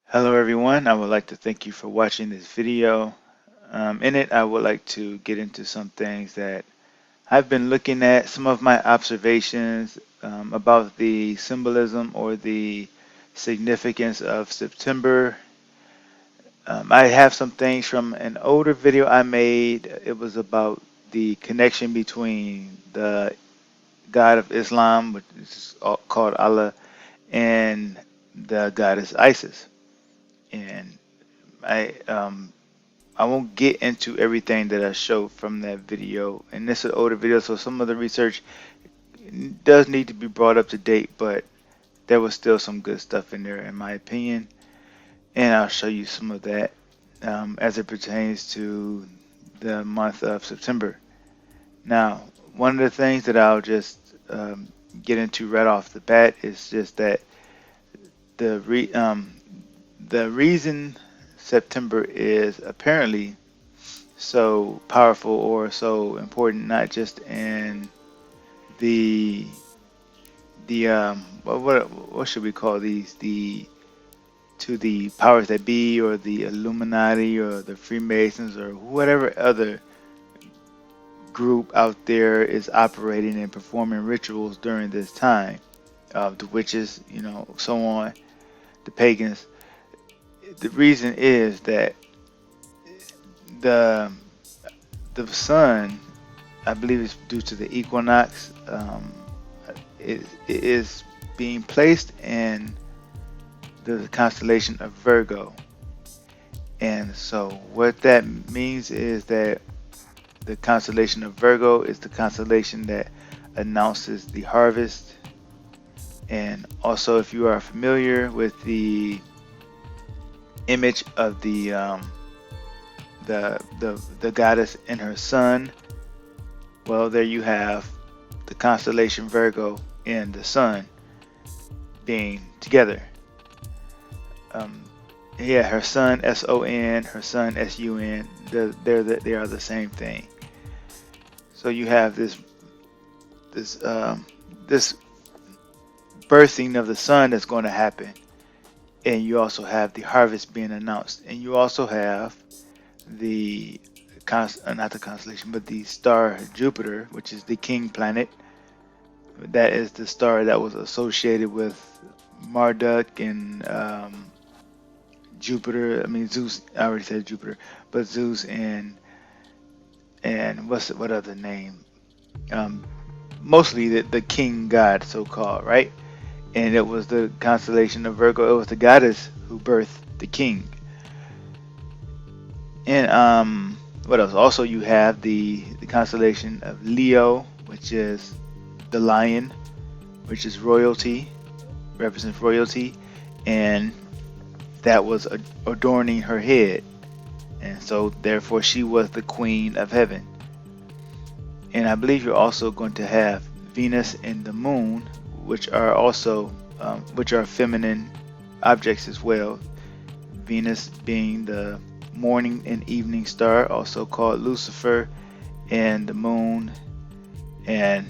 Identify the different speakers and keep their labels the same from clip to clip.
Speaker 1: Hello everyone, I would like to thank you for watching this video. In it, I would like to get into some things that I've been looking at, some of my observations about the symbolism or the significance of September. I have some things from an older video I made. It was about the connection between the God of Islam, which is called Allah, and the goddess Isis. And I won't get into everything that I showed from that video, and this is an older video, so some of the research does need to be brought up to date, but there was still some good stuff in there, in my opinion, and I'll show you some of that as it pertains to the month of September. Now, one of the things that I'll just get into right off the bat is just that the the reason September is apparently so powerful or so important, not just in the what should we call these, the powers that be, or the Illuminati, or the Freemasons, or whatever other group out there is operating and performing rituals during this time, the witches, so on, the pagans. The reason is that the the sun, I believe it's due to the equinox. It is being placed in the constellation of Virgo. And so, what that means is that the constellation of Virgo is the constellation that announces the harvest. And also, if you are familiar with the image of the goddess and her son, well, there you have the constellation Virgo and the sun being together. Um, yeah, her son SON, her son SUN. They are the same thing. So you have this birthing of the sun that's going to happen, and you also have the harvest being announced, and you also have the not the constellation, but the star Jupiter, which is the king planet. That is the star that was associated with Marduk and Jupiter. I mean Zeus. I already said Jupiter, but Zeus and what other name? Um, Mostly the king god, so called, right? And it was the constellation of Virgo. It was the goddess who birthed the king. And what else? Also, you have the constellation of Leo, which is the lion, which is royalty, represents royalty, and that was adorning her head, and so therefore she was the queen of heaven. And I believe you're also going to have Venus and the moon, which are also which are feminine objects as well. Venus being the morning and evening star, also called Lucifer, and the moon, and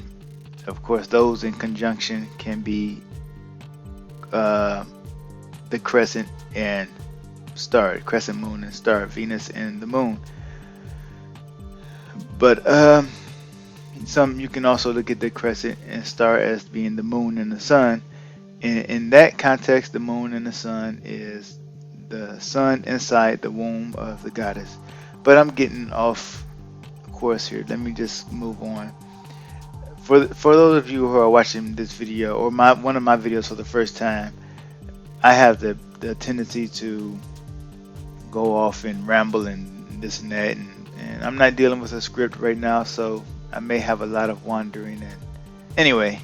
Speaker 1: of course those in conjunction can be the crescent and star, crescent moon and star, Venus and the moon. But some you can also look at the crescent and star as being the moon and the sun. In that context, the moon and the sun is the sun inside the womb of the goddess. But I'm getting off course here. Let me just move on. For those of you who are watching this video or one of my videos for the first time, I have the tendency to go off and ramble and this and that, and I'm not dealing with a script right now, so I may have a lot of wandering. And anyway,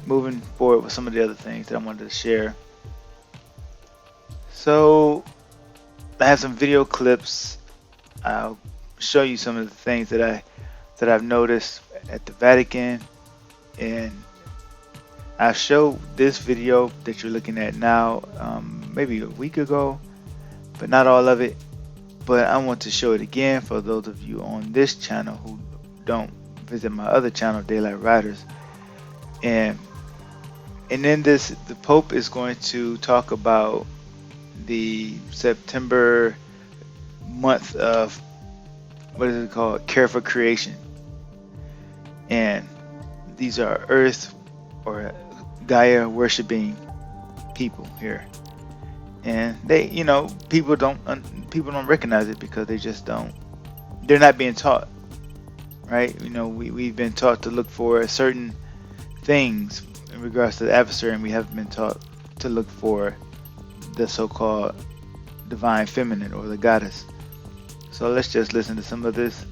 Speaker 1: moving forward with some of the other things that I wanted to share. So I have some video clips. I'll show you some of the things that I've noticed at the Vatican, and I showed this video that you're looking at now maybe a week ago, but not all of it. But I want to show it again for those of you on this channel who don't visit my other channel, Daylight Riders. And in this, the Pope is going to talk about the September month of, what is it called? Care for Creation. And these are Earth or Gaia worshiping people here. And they, people don't recognize it because they just don't. They're not being taught, right? We've been taught to look for certain things in regards to the adversary, and we haven't been taught to look for the so-called divine feminine or the goddess. So let's just listen to some of this.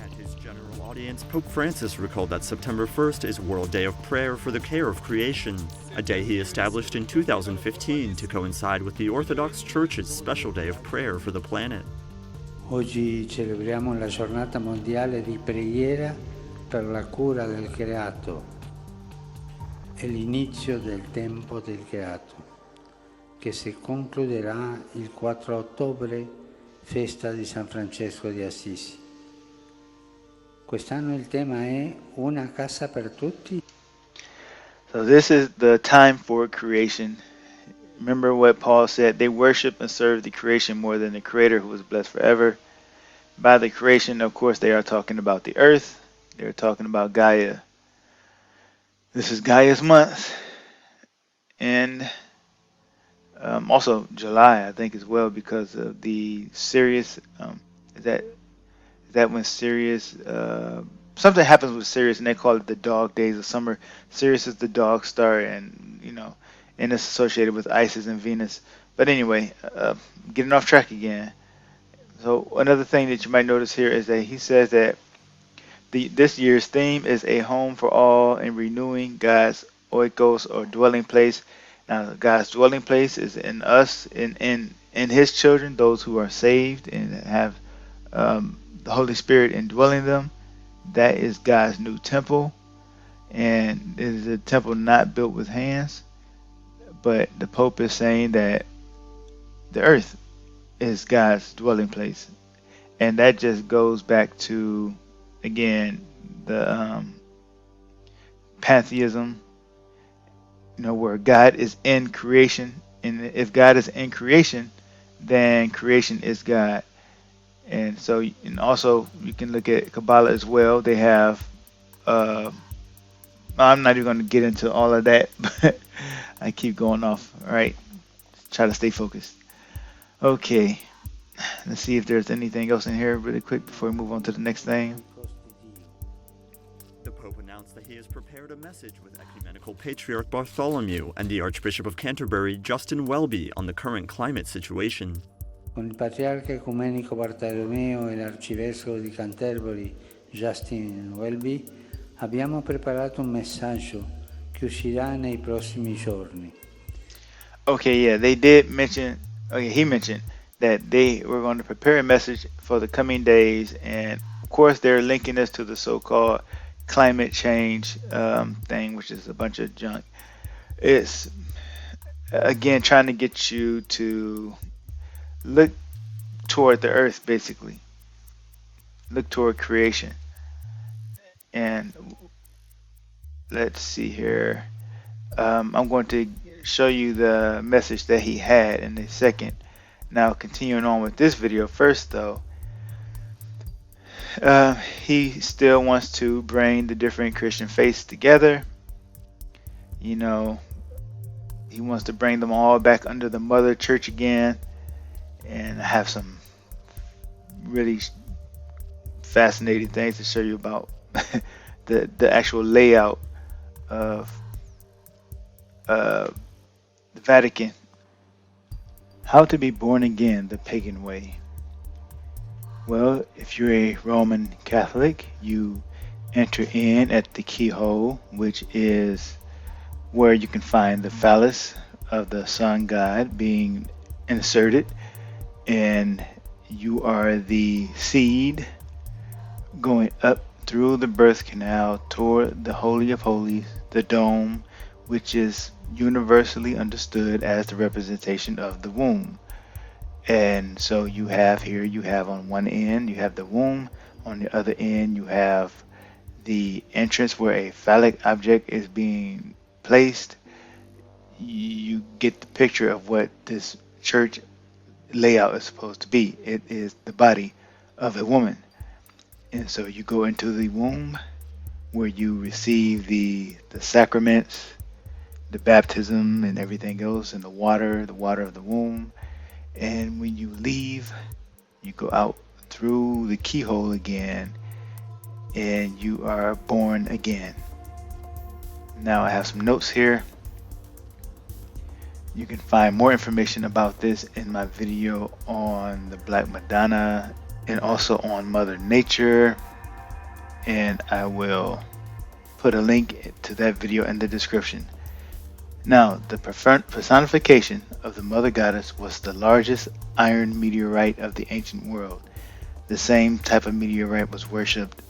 Speaker 2: At his general audience, Pope Francis recalled that September 1st is World Day of Prayer for the Care of Creation, a day he established in 2015 to coincide with the Orthodox Church's special day of prayer for the planet.
Speaker 3: Oggi celebriamo la giornata mondiale di preghiera per la cura del creato e l'inizio del tempo del creato, che si concluderà il 4 ottobre, festa di San Francesco di Assisi. Quest'anno il tema è Una casa per tutti.
Speaker 1: So this is the time for creation. Remember what Paul said, they worship and serve the creation more than the creator who is blessed forever. By the creation, of course, they are talking about the earth. They're talking about Gaia. This is Gaia's month. And also July, I think, as well, because of the Sirius. Is that when Sirius, something happens with Sirius and they call it the dog days of summer. Sirius is the dog star, and and it's associated with Isis and Venus. But anyway, getting off track again. So another thing that you might notice here is that he says that this year's theme is a home for all and renewing God's oikos or dwelling place. Now, God's dwelling place is in us, in His children, those who are saved and have the Holy Spirit indwelling them. That is God's new temple, and it is a temple not built with hands. But the Pope is saying that the earth is God's dwelling place. And that just goes back to, again, the pantheism, where God is in creation. And if God is in creation, then creation is God. And so, and also you can look at Kabbalah as well. They have, I'm not even going to get into all of that, but I keep going off. All right. Try to stay focused. Okay. Let's see if there's anything else in here really quick before we move on to the next thing.
Speaker 2: The Pope announced that he has prepared a message with Ecumenical Patriarch Bartholomew and the Archbishop of Canterbury, Justin Welby, on the current climate situation.
Speaker 3: Con il Patriarca Ecumenico Bartolomeo e l'Arcivescovo di Canterbury, Justin Welby, abbiamo preparato un messaggio che uscirà nei prossimi giorni.
Speaker 1: Okay, yeah, they did mention, he mentioned that they were going to prepare a message for the coming days, and of course they're linking this to the so-called climate change thing, which is a bunch of junk. It's, again, trying to get you to look toward the earth, basically. Look toward creation. And let's see here. I'm going to show you the message that he had in a second. Now, continuing on with this video, first though, he still wants to bring the different Christian faiths together. He wants to bring them all back under the mother church again, and I have some really fascinating things to show you about the actual layout of the Vatican. How to be born again the pagan way. Well, if you're a Roman Catholic, you enter in at the keyhole, which is where you can find the phallus of the sun god being inserted, and you are the seed going up through the birth canal toward the Holy of Holies, the dome, which is universally understood as the representation of the womb. And so you have on one end, you have the womb. On the other end, you have the entrance where a phallic object is being placed. you get the picture of what this church layout is supposed to be. It is the body of a woman. And so you go into the womb where you receive the sacraments, the baptism and everything else, and the water of the womb. And when you leave, you go out through the keyhole again, and you are born again. Now I have some notes here. You can find more information about this in my video on the Black Madonna and also on Mother Nature. And I will put a link to that video in the description. Now, the personification of the Mother Goddess was the largest iron meteorite of the ancient world. The same type of meteorite was worshipped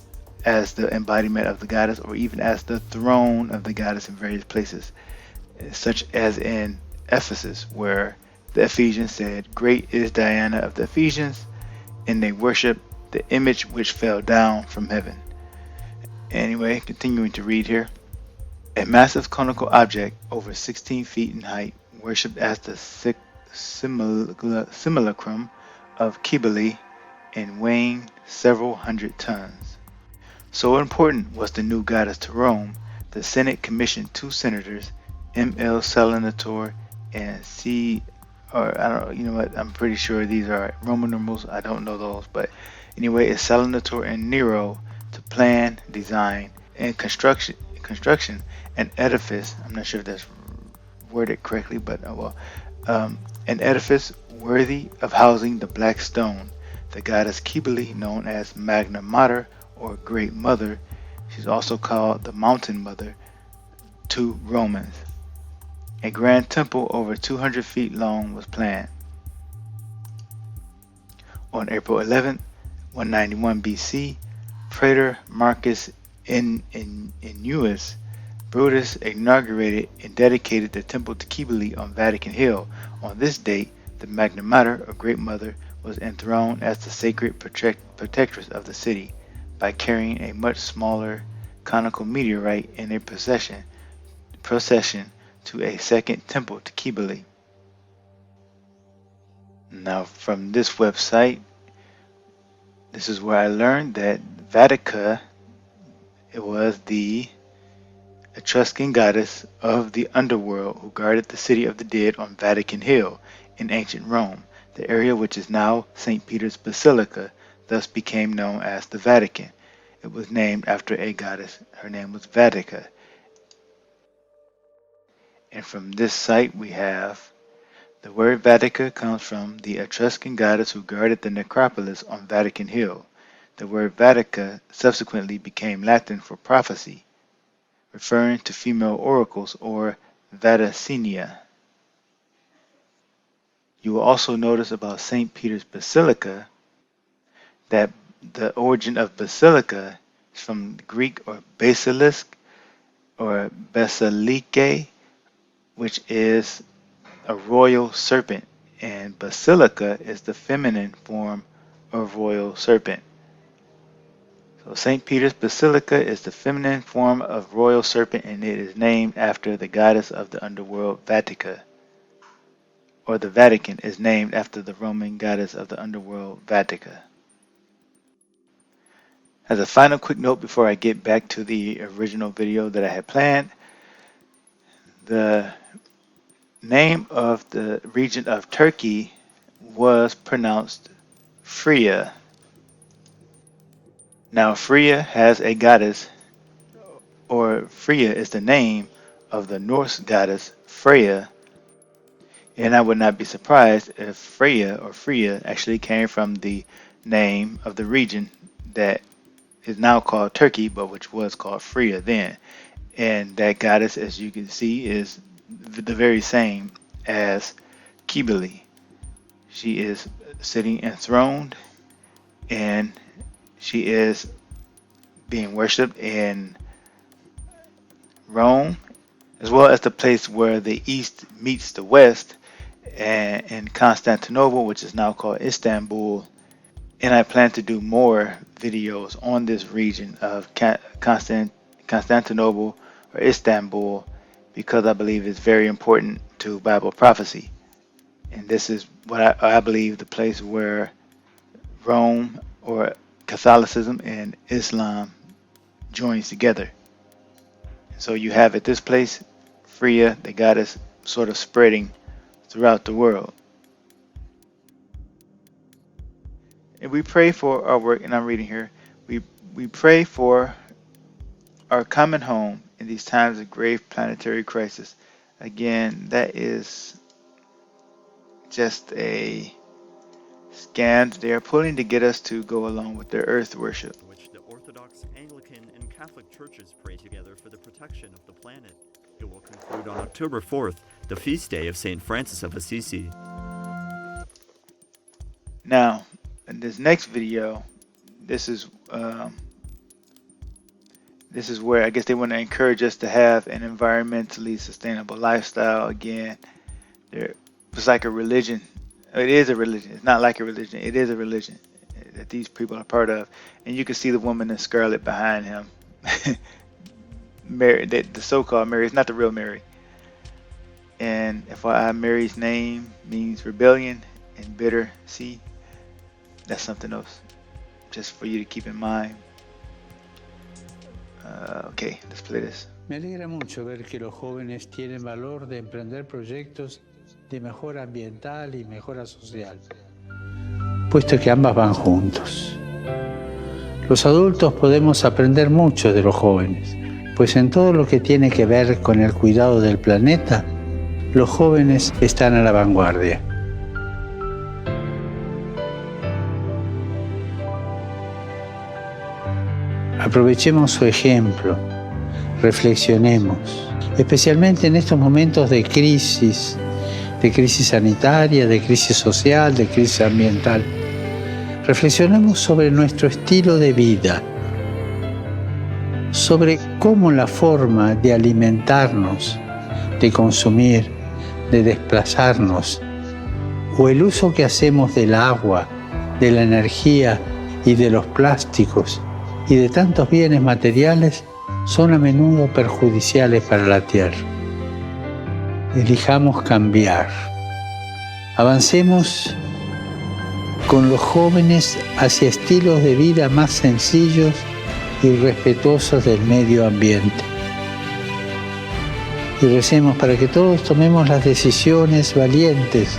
Speaker 1: as the embodiment of the goddess, or even as the throne of the goddess in various places, such as in Ephesus, where the Ephesians said, "Great is Diana of the Ephesians," and they worshiped the image which fell down from heaven. Anyway, continuing to read here. A massive conical object over 16 feet in height, worshipped as the simulacrum of Cybele and weighing several hundred tons. So important was the new goddess to Rome, the Senate commissioned two senators, M.L. Salinator and I don't know, you know what, I'm pretty sure these are Roman numerals, I don't know those, but anyway, it's Salinator and Nero to plan, design, and construction an edifice. I'm not sure if that's worded correctly, but an edifice worthy of housing the black stone, the goddess Cybele, known as Magna Mater or Great Mother. She's also called the Mountain Mother to Romans. A grand temple over 200 feet long was planned. On April 11, 191 BC, Praetor Marcus Annius Brutus inaugurated and dedicated the temple to Cybele on Vatican Hill. On this date, the Magna Mater, or Great Mother, was enthroned as the sacred protectress of the city by carrying a much smaller conical meteorite in a procession to a second temple to Cybele. Now, from this website, this is where I learned that Vatica, it was the Etruscan goddess of the underworld who guarded the city of the dead on Vatican Hill in ancient Rome. The area which is now St. Peter's Basilica thus became known as the Vatican. It was named after a goddess. Her name was Vatica. And from this site we have the word Vatica comes from the Etruscan goddess who guarded the necropolis on Vatican Hill. The word Vatica subsequently became Latin for prophecy, referring to female oracles or Vaticinia. You will also notice about St. Peter's Basilica that the origin of basilica is from the Greek or basilisk or basilike, which is a royal serpent, and basilica is the feminine form of royal serpent. So St. Peter's Basilica is the feminine form of royal serpent, and it is named after the goddess of the underworld, Vatica. Or the Vatican is named after the Roman goddess of the underworld, Vatica. As a final quick note before I get back to the original video that I had planned, the name of the region of Turkey was pronounced Phrygia. Now Phrygia has a goddess, or Phrygia is the name of the Norse goddess Freya, and I would not be surprised if Freya or Phrygia actually came from the name of the region that is now called Turkey, but which was called Phrygia then. And that goddess, as you can see, is the very same as Cybele. She is sitting enthroned, and she is being worshipped in Rome, as well as the place where the east meets the west, and in Constantinople, which is now called Istanbul. And I plan to do more videos on this region of Constantinople or Istanbul because I believe it's very important to Bible prophecy. And this is what I believe the place where Rome or Catholicism and Islam joins together. So you have at this place, Freya, that God is sort of spreading throughout the world. And we pray for our work, and I'm reading here, we pray for our common home in these times of grave planetary crisis. Again, that is just a scam they are pulling to get us to go along with their earth worship.
Speaker 2: Which the Orthodox, Anglican, and Catholic churches pray together for the protection of the planet. It will conclude on October 4th, the feast day of St. Francis of Assisi.
Speaker 1: Now, in this next video, this is where I guess they want to encourage us to have an environmentally sustainable lifestyle. Again, it's like a religion. It is a religion. It's not like a religion. It is a religion that these people are part of. And you can see the woman in scarlet behind him. Mary, the so-called Mary. It's not the real Mary. And FYI, Mary's name means rebellion and bitter seed. That's something else, just for you to keep in mind. Okay, let's play this.
Speaker 3: Me alegra mucho ver que los jóvenes tienen valor de emprender proyectos de mejora ambiental y mejora social, puesto que ambas van juntos. Los adultos podemos aprender mucho de los jóvenes, pues en todo lo que tiene que ver con el cuidado del planeta, los jóvenes están a la vanguardia. Aprovechemos su ejemplo, reflexionemos, especialmente en estos momentos de crisis sanitaria, de crisis social, de crisis ambiental. Reflexionemos sobre nuestro estilo de vida, sobre cómo la forma de alimentarnos, de consumir, de desplazarnos, o el uso que hacemos del agua, de la energía y de los plásticos, y de tantos bienes materiales son a menudo perjudiciales para la tierra. Elijamos cambiar. Avancemos con los jóvenes hacia estilos de vida más sencillos y respetuosos del medio ambiente. Y recemos para que todos tomemos las decisiones valientes,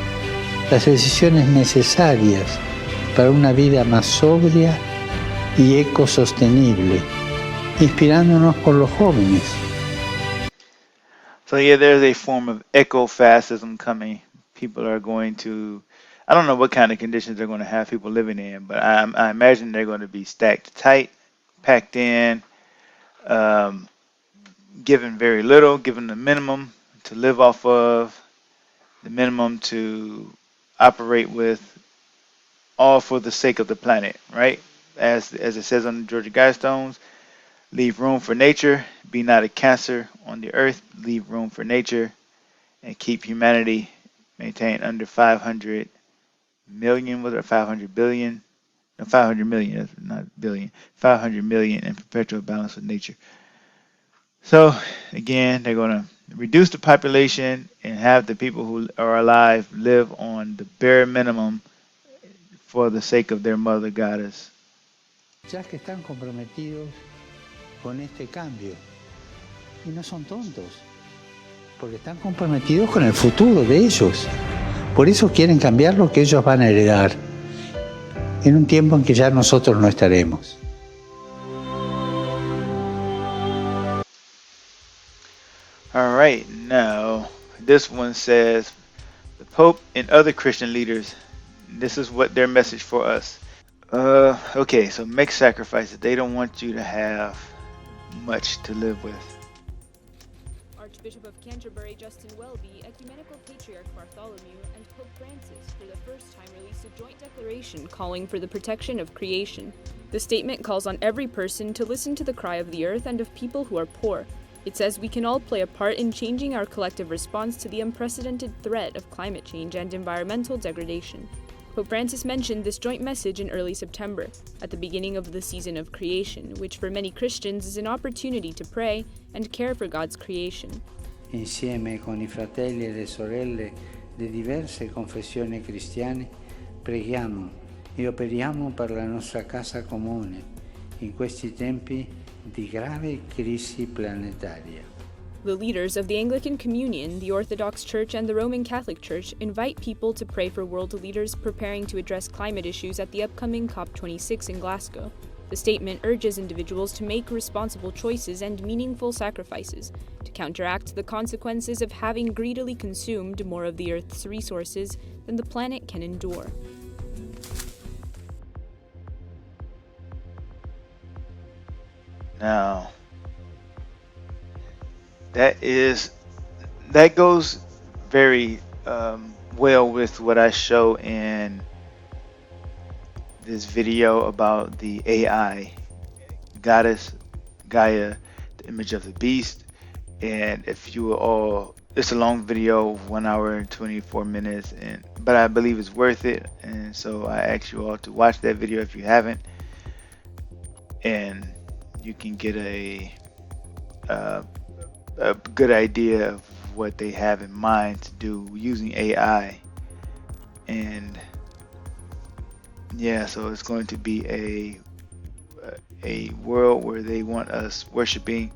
Speaker 3: las decisiones necesarias para una vida más sobria y ecosostenible, inspirándonos por los jóvenes.
Speaker 1: So yeah, there's a form of eco-fascism coming. People are going to, I don't know what kind of conditions they're going to have people living in, but I imagine they're going to be stacked tight, packed in, given very little, given the minimum to live off of, the minimum to operate with, all for the sake of the planet, right? As it says on the Georgia Guidestones, leave room for nature, be not a cancer on the earth, leave room for nature, and keep humanity maintained under 500 million, was it 500 billion? No, 500 million, not billion, 500 million in perpetual balance with nature. So, again, they're going to reduce the population and have the people who are alive live on the bare minimum for the sake of their mother goddess.
Speaker 3: Ya que están comprometidos con este cambio, y no son tontos, porque están comprometidos con el futuro de ellos. Por eso quieren cambiar lo que ellos van a heredar, en un tiempo en que ya nosotros no estaremos.
Speaker 1: All right, now this one says, the Pope and other Christian leaders, this is what their message for us. Okay, so make sacrifices. They don't want you to have much to live with.
Speaker 4: Archbishop of Canterbury Justin Welby, Ecumenical Patriarch Bartholomew, and Pope Francis for the first time released a joint declaration calling for the protection of creation. The statement calls on every person to listen to the cry of the earth and of people who are poor. It says we can all play a part in changing our collective response to the unprecedented threat of climate change and environmental degradation. Pope Francis mentioned this joint message in early September, at the beginning of the season of creation, which for many Christians is an opportunity to pray and care for God's creation.
Speaker 3: insieme con i fratelli e le sorelle di diverse confessioni cristiane, preghiamo e operiamo per la nostra casa comune in questi tempi di grave crisi planetaria.
Speaker 4: The leaders of the Anglican Communion, the Orthodox Church, and the Roman Catholic Church invite people to pray for world leaders preparing to address climate issues at the upcoming COP26 in Glasgow. The statement urges individuals to make responsible choices and meaningful sacrifices to counteract the consequences of having greedily consumed more of the Earth's resources than the planet can endure.
Speaker 1: Now, that goes very well with what I show in this video about the AI goddess Gaia, the image of the beast. And if you all, it's a long video, 1 hour and 24 minutes, but I believe it's worth it. And so I ask you all to watch that video if you haven't, and you can get a good idea of what they have in mind to do using AI. And yeah, so it's going to be a world where they want us worshiping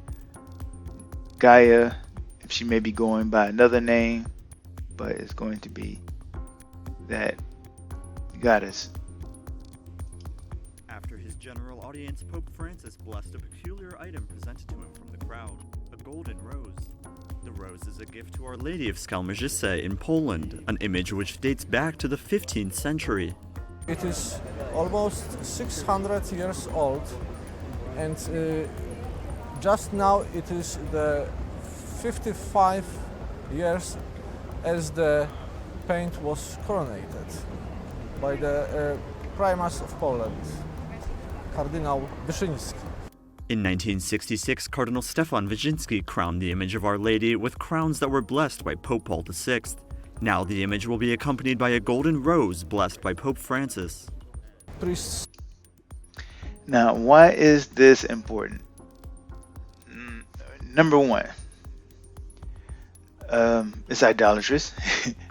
Speaker 1: Gaia. If she may be going by another name, but it's going to be that goddess.
Speaker 2: After his general audience, Pope Francis blessed a peculiar item presented to him from the crowd, a golden rose. The rose is a gift to Our Lady of Skalmierzyce in Poland, an image which dates back to the 15th century.
Speaker 5: It is almost 600 years old, and just now it is the 55 years as the paint was coronated by the Primus of Poland, Cardinal Wyszyński.
Speaker 2: In 1966, Cardinal Stefan Wyszynski crowned the image of Our Lady with crowns that were blessed by Pope Paul VI. Now the image will be accompanied by a golden rose blessed by Pope Francis.
Speaker 5: Priests.
Speaker 1: Now, why is this important? Number one, it's idolatrous.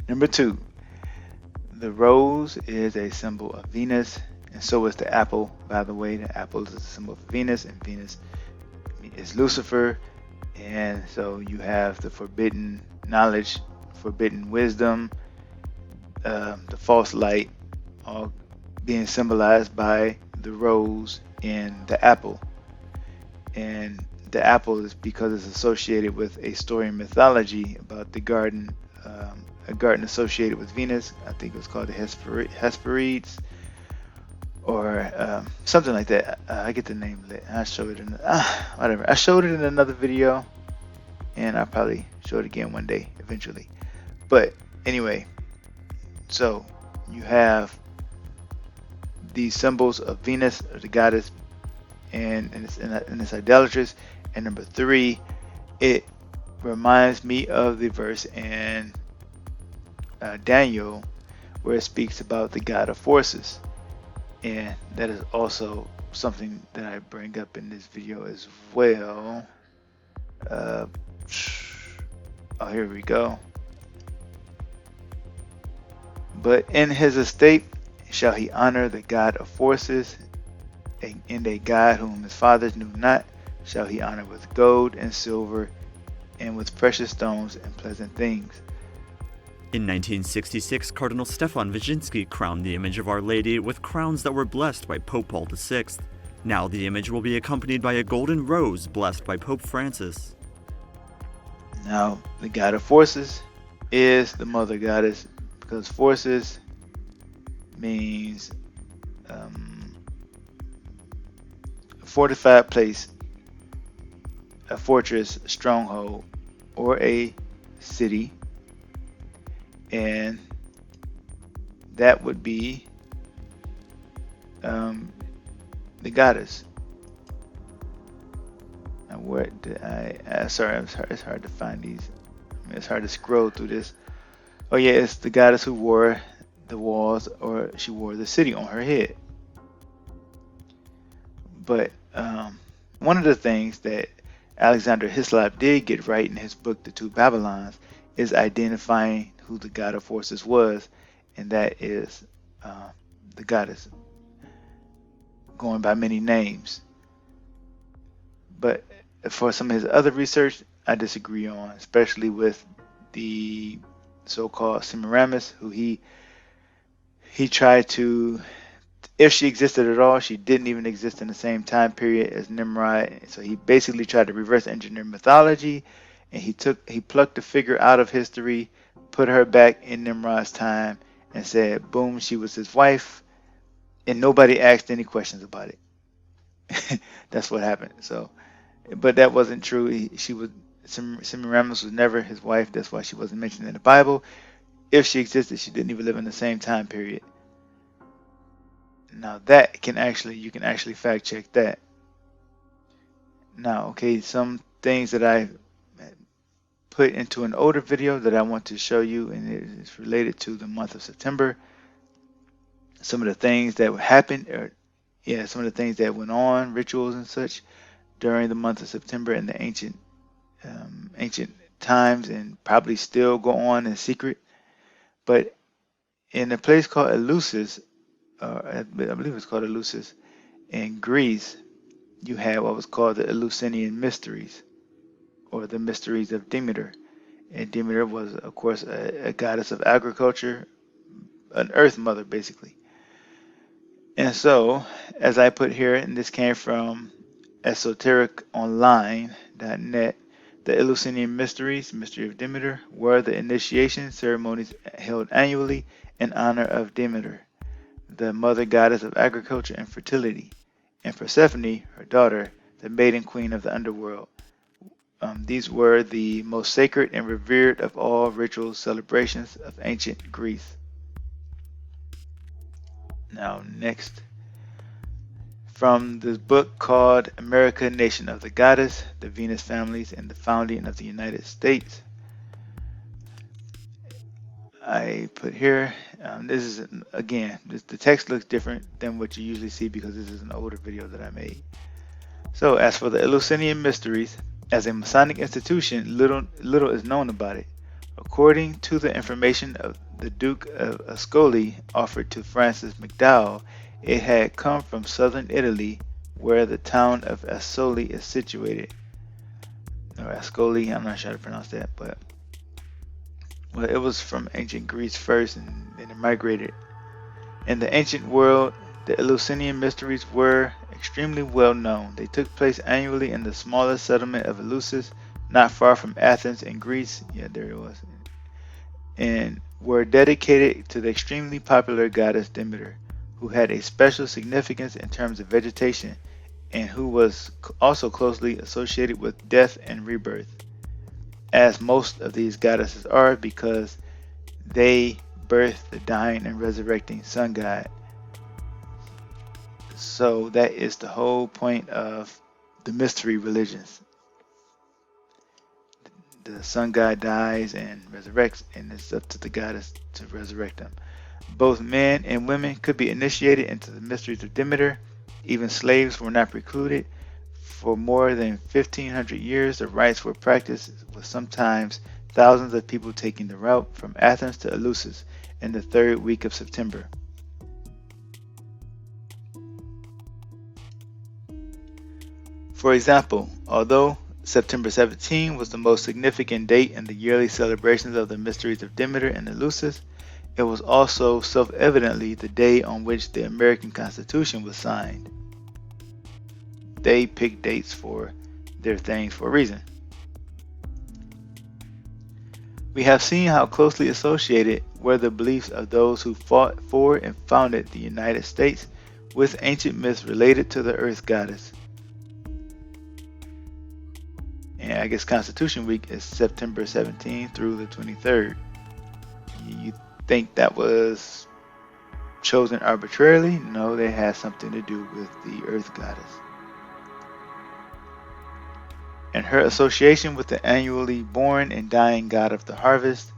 Speaker 1: Number two, the rose is a symbol of Venus, and so is the apple. By the way, the apple is a symbol of Venus, and Venus is Lucifer. And so you have the forbidden knowledge, forbidden wisdom, the false light, all being symbolized by the rose and the apple. And the apple is because it's associated with a story in mythology about the garden, a garden associated with Venus. I think it was called the Hesperides, or something like that. I get the name. I showed it in whatever. I showed it in another video, and I'll probably show it again one day eventually. But anyway, so you have these symbols of Venus, or the goddess, and it's idolatrous. And number three, it reminds me of the verse in Daniel where it speaks about the God of forces, and that is also something that I bring up in this video as well. Oh, here we go. But in his estate shall he honor the God of forces, and a God whom his fathers knew not shall he honor with gold and silver, and with precious stones and pleasant things.
Speaker 2: In 1966, Cardinal Stefan Wyszynski crowned the image of Our Lady with crowns that were blessed by Pope Paul VI. Now the image will be accompanied by a golden rose blessed by Pope Francis.
Speaker 1: Now, the God of forces is the mother goddess, because forces means a fortified place, a fortress, stronghold, or a city, and that would be the goddess. Now, what did sorry, it's hard to find these. I mean, it's hard to scroll through this. Oh yeah, it's the goddess who wore the walls, or she wore the city on her head. But one of the things that Alexander Hislop did get right in his book, The Two Babylons, is identifying who the god of forces was, and that is the goddess going by many names. But for some of his other research, I disagree on, especially with the so-called Semiramis, who he tried to, if she existed at all, she didn't even exist in the same time period as Nimrod. So he basically tried to reverse engineer mythology, and he plucked the figure out of history, put her back in Nimrod's time, and said, boom, she was his wife, and nobody asked any questions about it. That's what happened. So, but that wasn't true. Semiramis was never his wife. That's why she wasn't mentioned in the Bible. If she existed, she didn't even live in the same time period. Now that you can actually fact check that. Now, okay, some things that I put into an older video that I want to show you, and it is related to the month of September. Some of the things that happened, some of the things that went on, rituals and such, during the month of September in the ancient times, and probably still go on in secret. But in a place called Eleusis, I believe it's called Eleusis, in Greece, you had what was called the Eleusinian Mysteries, or the Mysteries of Demeter. And Demeter was, of course, a goddess of agriculture, an earth mother, basically. And so, as I put here, and this came from esotericonline.net, the Eleusinian Mysteries, Mystery of Demeter, were the initiation ceremonies held annually in honor of Demeter, the mother goddess of agriculture and fertility, and Persephone, her daughter, the maiden queen of the underworld. These were the most sacred and revered of all ritual celebrations of ancient Greece. Now, next, from this book called America, Nation of the Goddess, the Venus Families, and the Founding of the United States, I put here, this is, again, the text looks different than what you usually see because this is an older video that I made. So, as for the Eleusinian Mysteries, as a Masonic institution, little is known about it. According to the information of the Duke of Ascoli offered to Francis McDowell, it had come from southern Italy, where the town of Ascoli is situated. Or Ascoli, I'm not sure how to pronounce that, but well, it was from ancient Greece first, and then it migrated. In the ancient world, the Eleusinian Mysteries were extremely well known. They took place annually in the smallest settlement of Eleusis, not far from Athens in Greece. Yeah, there it was. And were dedicated to the extremely popular goddess Demeter, who had a special significance in terms of vegetation, and who was also closely associated with death and rebirth, as most of these goddesses are, because they birth the dying and resurrecting sun god. So that is the whole point of the mystery religions. The sun god dies and resurrects, and it's up to the goddess to resurrect them. Both men and women could be initiated into the mysteries of Demeter. Even slaves were not precluded. For more than 1,500 years, the rites were practiced, with sometimes thousands of people taking the route from Athens to Eleusis in the third week of September. For example, although September 17 was the most significant date in the yearly celebrations of the mysteries of Demeter and Eleusis, it was also self-evidently the day on which the American Constitution was signed. They pick dates for their things for a reason. We have seen how closely associated were the beliefs of those who fought for and founded the United States with ancient myths related to the Earth Goddess. And I guess Constitution Week is September 17th through the 23rd. You think that was chosen arbitrarily? No, they had something to do with the Earth Goddess. And her association with the annually born and dying god of the harvest,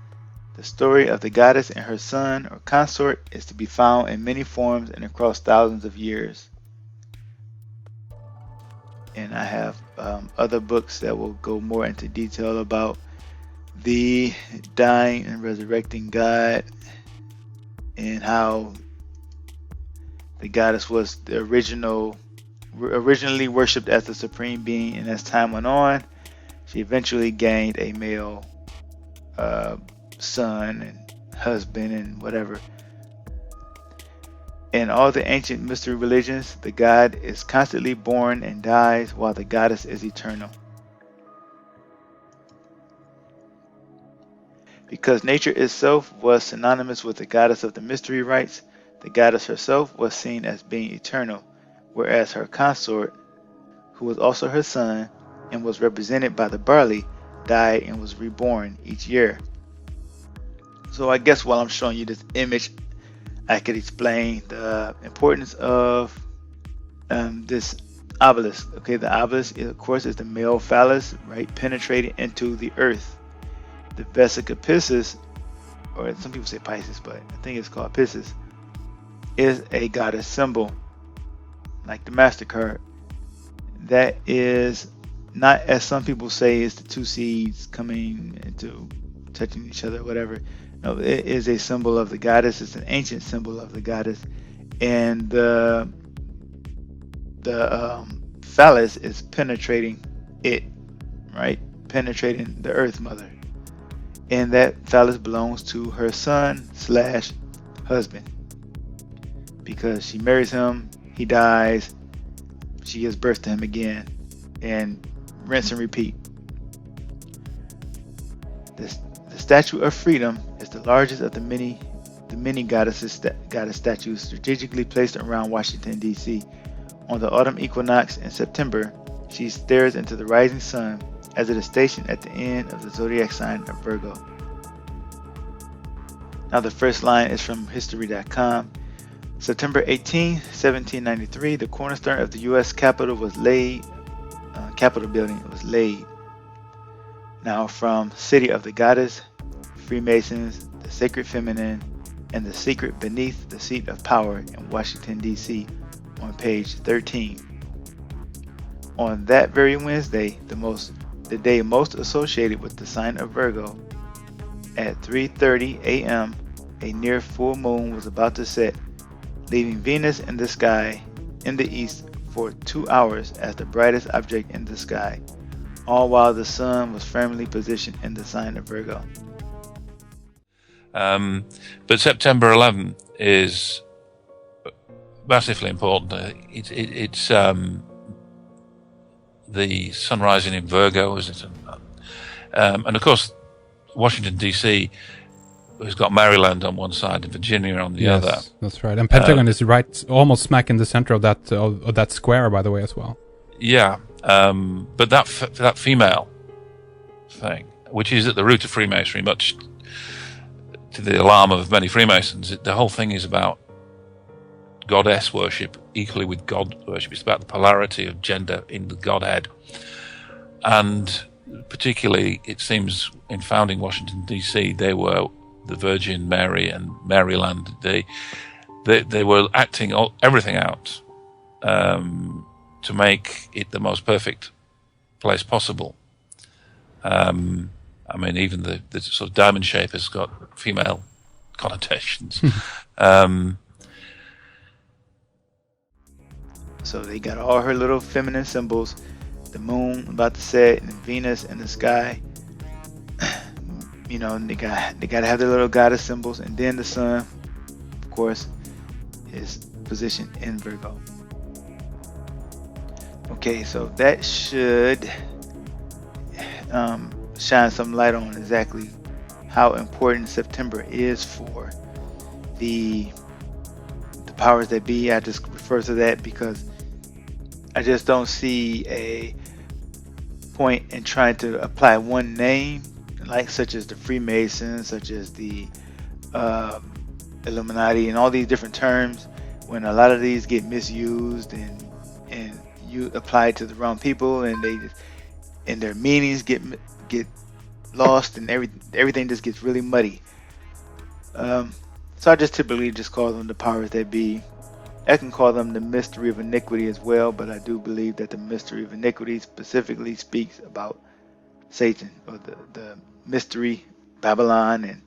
Speaker 1: the story of the goddess and her son or consort is to be found in many forms and across thousands of years. And I have other books that will go more into detail about the dying and resurrecting God and how the goddess was originally worshipped as the supreme being, and as time went on, she eventually gained a male son and husband and whatever. In all the ancient mystery religions, the god is constantly born and dies, while the goddess is eternal. Because nature itself was synonymous with the goddess of the mystery rites, the goddess herself was seen as being eternal, whereas her consort, who was also her son and was represented by the barley, died and was reborn each year. So I guess while I'm showing you this image, I could explain the importance of this obelisk. Okay, the obelisk, of course, is the male phallus, right, penetrating into the earth. The vesica Pisces, or some people say Pisces, but I think it's called Pisces, is a goddess symbol, like the MasterCard. That is not, as some people say, is the two seeds coming into touching each other, or whatever. No, it is a symbol of the goddess. It's an ancient symbol of the goddess, and the phallus is penetrating it, right? Penetrating the Earth Mother, and that phallus belongs to her son / husband, because she marries him, he dies, she gives birth to him again, and rinse and repeat. The Statue of Freedom is the largest of the many goddess statues strategically placed around Washington, D.C. On the autumn equinox in September, she stares into the rising sun as it is stationed at the end of the zodiac sign of Virgo. Now the first line is from history.com. September 18, 1793, the cornerstone of the U.S. Capitol was laid. Capitol building was laid. Now from City of the Goddess, Freemasons, the Sacred Feminine, and the Secret Beneath the Seat of Power in Washington, D.C. on page 13. On that very Wednesday, the day most associated with the sign of Virgo, at 3:30 a.m., a near full moon was about to set, leaving Venus in the sky in the east for 2 hours as the brightest object in the sky, all while the sun was firmly positioned in the sign of Virgo.
Speaker 6: But September 11 is massively important. It's the sun rising in Virgo, isn't it? And of course, Washington D.C. has got Maryland on one side and Virginia on the other.
Speaker 7: Yes, that's right. And Pentagon is right, almost smack in the center of that square, by the way, as well.
Speaker 6: Yeah, but that female thing, which is at the root of Freemasonry, much to the alarm of many Freemasons, the whole thing is about goddess worship equally with God worship. It's about the polarity of gender in the Godhead. And particularly, it seems, in founding Washington, D.C., they were the Virgin Mary and Maryland. They were acting everything out to make it the most perfect place possible. I mean, even the sort of diamond shape has got female connotations.
Speaker 1: So they got all her little feminine symbols, the moon about to set and Venus in the sky. You know, they got to have their little goddess symbols, and then the sun, of course, is positioned in Virgo. Okay, so that should shine some light on exactly how important September is for the powers that be. I just refer to that because I just don't see a point in trying to apply one name, like such as the Freemasons, such as the Illuminati, and all these different terms, when a lot of these get misused and you apply it to the wrong people, and their meanings get lost, and everything just gets really muddy. So I just typically just call them the powers that be, I can call them the mystery of iniquity as well, but I do believe that the mystery of iniquity specifically speaks about Satan, or the mystery, Babylon, and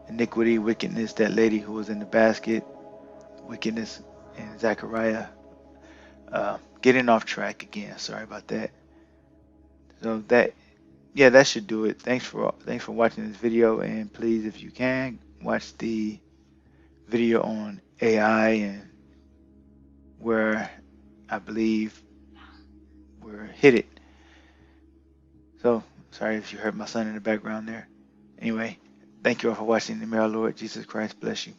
Speaker 1: iniquity, wickedness, that lady who was in the basket, wickedness, and Zechariah. Getting off track again. Sorry about that. So that should do it. Thanks for watching this video, and please, if you can, watch the video on AI and where I believe we're hit it. So sorry if you heard my son in the background there. Anyway, thank you all for watching. The may our Lord Jesus Christ bless you.